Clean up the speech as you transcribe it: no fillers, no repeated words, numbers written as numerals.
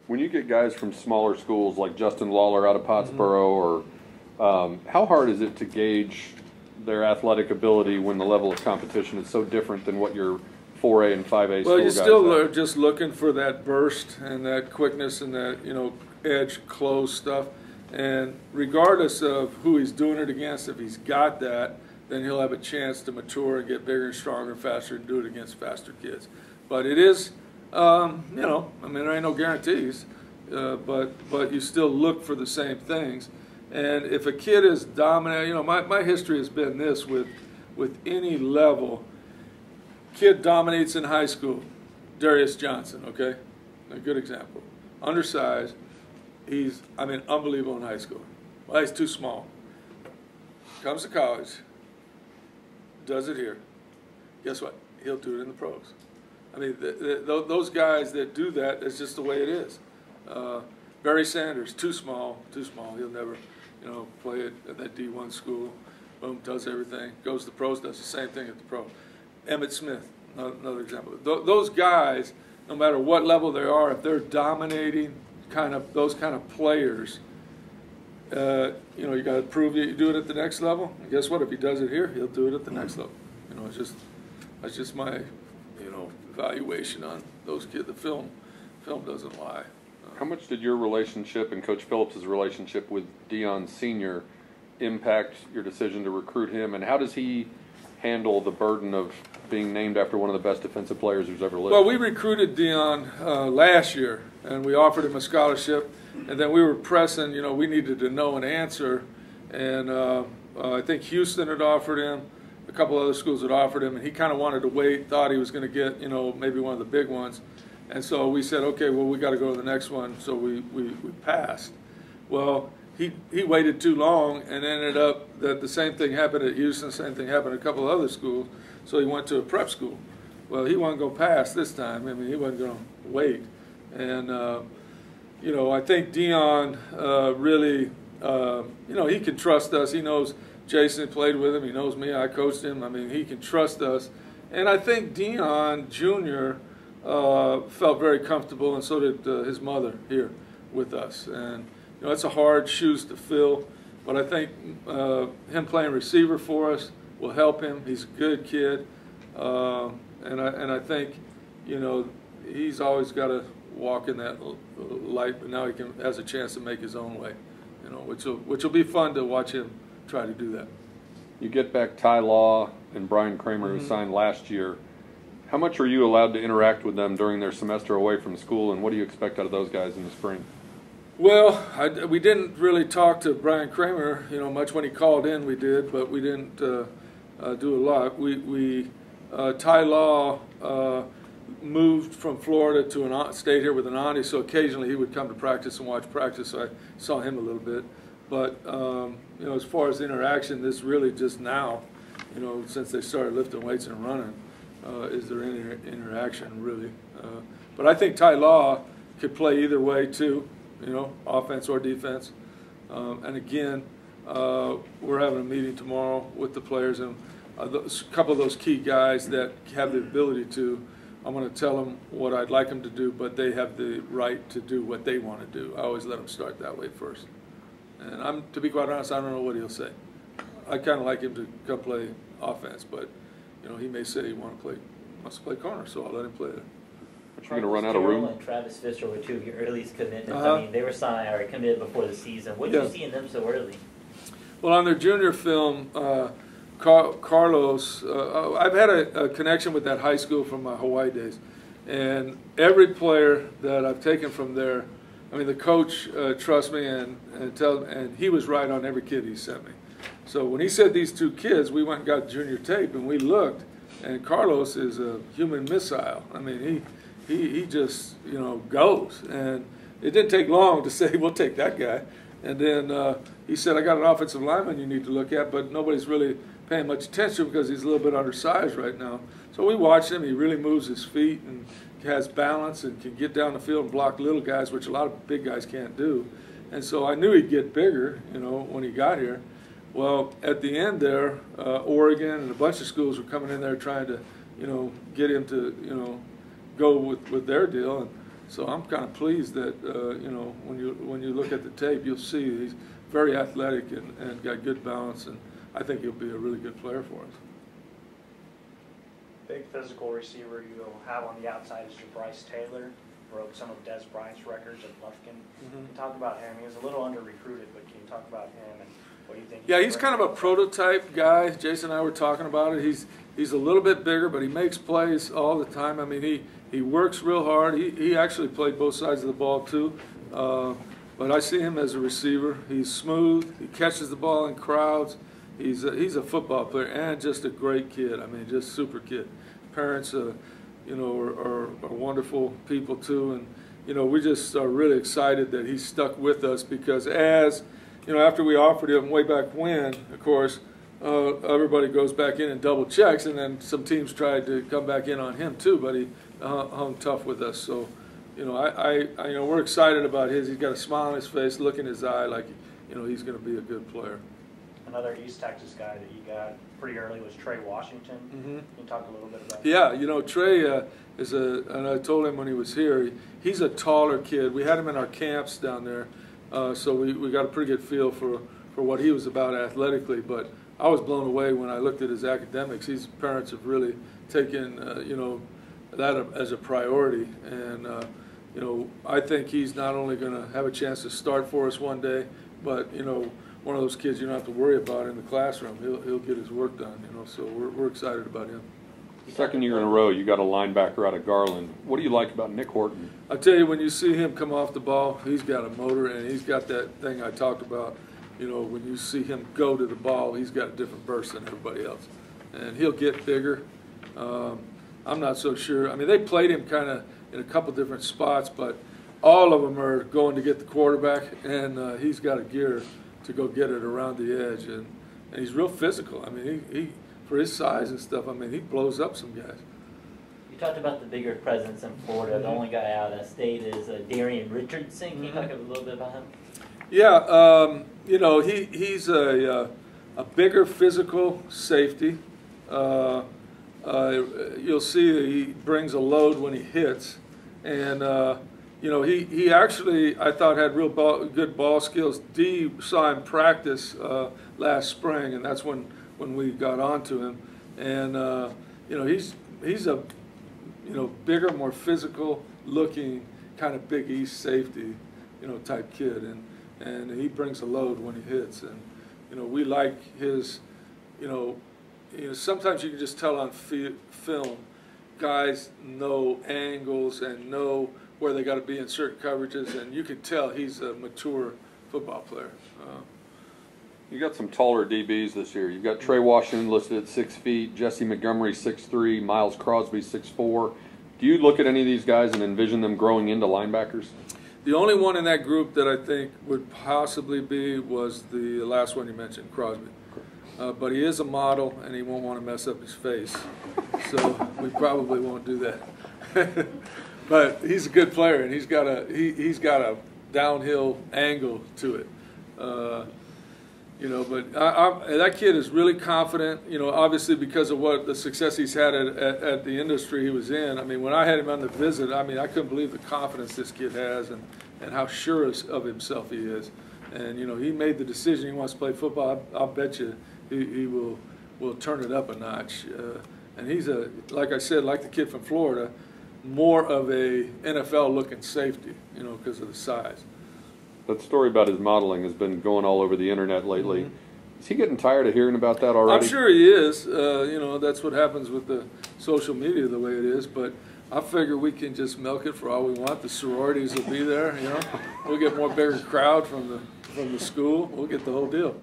When you get guys from smaller schools like Justin Lawler out of Pottsboro, or how hard is it to gauge their athletic ability when the level of competition is so different than what your 4A and 5A school guys have? Well, you still are just looking for that burst and that quickness and that, edge, close stuff. And regardless of who he's doing it against, if he's got that, then he'll have a chance to mature and get bigger and stronger and faster and do it against faster kids. But it is, there ain't no guarantees, but you still look for the same things. And if a kid is dominant, my history has been this with any level. Kid dominates in high school. Darius Johnson, okay? A good example. Undersized. He's, unbelievable in high school. Well, he's too small. Comes to college. Does it here. Guess what? He'll do it in the pros. Those guys that do that, it's just the way it is. Barry Sanders, too small. He'll never, play at that D1 school. Boom, does everything. Goes to the pros, does the same thing at the pro. Emmett Smith, another example. Those guys, no matter what level they are, if they're dominating those kind of players, you got to prove that you do it at the next level. And guess what? If he does it here, he'll do it at the next level. That's just my, evaluation on those kids. The film doesn't lie. How much did your relationship and Coach Phillips' relationship with Deion Sr. impact your decision to recruit him, and how does he handle the burden of being named after one of the best defensive players who's ever lived? Well, we recruited Deion last year, and we offered him a scholarship, and then we were pressing, we needed to know an answer, and I think Houston had offered him, a couple other schools had offered him, and he kind of wanted to wait, thought he was going to get, maybe one of the big ones. And so we said, okay, well, we got to go to the next one, so we passed. Well, he waited too long and ended up that the same thing happened at Houston, same thing happened at a couple of other schools, so he went to a prep school. Well, he wasn't going to pass this time. He wasn't going to wait. And, I think Deion really, he can trust us. He knows Jason played with him. He knows me. I coached him. He can trust us. And I think Deion Jr. Felt very comfortable, and so did his mother here with us. And it's a hard shoes to fill, but I think him playing receiver for us will help him. He's a good kid, and I think he's always got to walk in that light, but now he has a chance to make his own way, which will be fun to watch him try to do that. You get back Ty Law and Brian Kramer, who signed last year. How much are you allowed to interact with them during their semester away from school, and what do you expect out of those guys in the spring? Well, we didn't really talk to Brian Kramer, much when he called in. We did, but we didn't do a lot. Ty Law moved from Florida to stayed here with an auntie, so occasionally he would come to practice and watch practice. So I saw him a little bit, but as far as interaction, this really just now, since they started lifting weights and running. Is there any interaction, really? But I think Ty Law could play either way, too, offense or defense. And again, we're having a meeting tomorrow with the players, and a couple of those key guys that have the ability to, I'm going to tell them what I'd like them to do, but they have the right to do what they want to do. I always let them start that way first. And to be quite honest, I don't know what he'll say. I kind of like him to come play offense, but he may say he wants to play corner, so I'll let him play it. But you're going to run out of room. And Travis Fisher were two of your earliest commitments. They were signed or committed before the season. What did you see in them so early? Well, on their junior film, Carlos, I've had a connection with that high school from my Hawaii days, and every player that I've taken from there, the coach trusts me and he was right on every kid he sent me. So when he said these two kids, we went and got junior tape, and we looked, and Carlos is a human missile. He just, goes. And it didn't take long to say, we'll take that guy. And then he said, I got an offensive lineman you need to look at, but nobody's really paying much attention because he's a little bit undersized right now. So we watched him. He really moves his feet and has balance and can get down the field and block little guys, which a lot of big guys can't do. And so I knew he'd get bigger, when he got here. Well, at the end there, Oregon and a bunch of schools were coming in there trying to, get him to, go with their deal. And So I'm kind of pleased that you know, when you look at the tape, you'll see he's very athletic and got good balance, and I think he'll be a really good player for us. Big physical receiver you'll have on the outside is your Bryce Taylor. Broke some of Des Bryant's records at Lufkin. Can you talk about him? He was a little under-recruited, but can you talk about him and what do you think? Yeah, he's kind of a prototype guy. Jason and I were talking about it. He's a little bit bigger, but he makes plays all the time. I mean, he works real hard. He actually played both sides of the ball too. But I see him as a receiver. He's smooth. He catches the ball in crowds. He's a football player and just a great kid. I mean, just super kid. Parents, you know, are wonderful people too, and you know, we just are really excited that he's stuck with us because, as you know, after we offered him way back when, of course, everybody goes back in and double checks, and then some teams tried to come back in on him too, but he hung tough with us. So, you know, you know, we're excited about his. He's got a smile on his face, look in his eye, like, you know, he's going to be a good player. Another East Texas guy that you got pretty early was Trey Washington. Can you talk a little bit about that? Yeah, you know, Trey is and I told him when he was here, he's a taller kid. We had him in our camps down there, so we got a pretty good feel for what he was about athletically. But I was blown away when I looked at his academics. His parents have really taken, you know, that as a priority. And, you know, I think he's not only going to have a chance to start for us one day, but, you know, one of those kids you don't have to worry about in the classroom. He'll get his work done, you know, so we're excited about him. Second year in a row, you got a linebacker out of Garland. What do you like about Nick Horton? I tell you, when you see him come off the ball, he's got a motor, and he's got that thing I talked about. You know, when you see him go to the ball, he's got a different burst than everybody else. And he'll get bigger. I'm not so sure. I mean, they played him kind of in a couple different spots, but all of them are going to get the quarterback, and he's got a gear to go get it around the edge, and he's real physical. I mean, he for his size and stuff, I mean, he blows up some guys. You talked about the bigger presence in Florida. The only guy out of that state is Darian Richardson. Can you talk a little bit about him? Yeah, you know, he's a bigger physical safety. You'll see that he brings a load when he hits, and you know, he actually, I thought, had real good ball skills. Dee saw him practice last spring, and that's when we got onto him. And you know, he's a, you know, bigger, more physical looking kind of Big East safety, you know, type kid, and he brings a load when he hits. And you know, we like his, you know, sometimes you can just tell on film, guys know angles and know where they got to be in certain coverages, and you can tell he's a mature football player. You got some taller DBs this year. You've got Trey Washington listed at 6 feet, Jesse Montgomery 6'3", Miles Crosby 6'4". Do you look at any of these guys and envision them growing into linebackers? The only one in that group that I think would possibly be was the last one you mentioned, Crosby. But he is a model, and he won't want to mess up his face, so we probably won't do that. But he's a good player, and he's got a downhill angle to it. You know, but that kid is really confident. You know, obviously because of what the success he's had at the industry he was in. I mean, when I had him on the visit, I mean, I couldn't believe the confidence this kid has and how sure of himself he is. And you know, he made the decision he wants to play football. I'll bet you he will turn it up a notch. And he's like I said, like the kid from Florida, more of a NFL-looking safety, you know, because of the size. That story about his modeling has been going all over the internet lately. Is he getting tired of hearing about that already? I'm sure he is. You know, that's what happens with the social media the way it is. But I figure we can just milk it for all we want. The sororities will be there. You know, we'll get more bigger crowd from the school. We'll get the whole deal.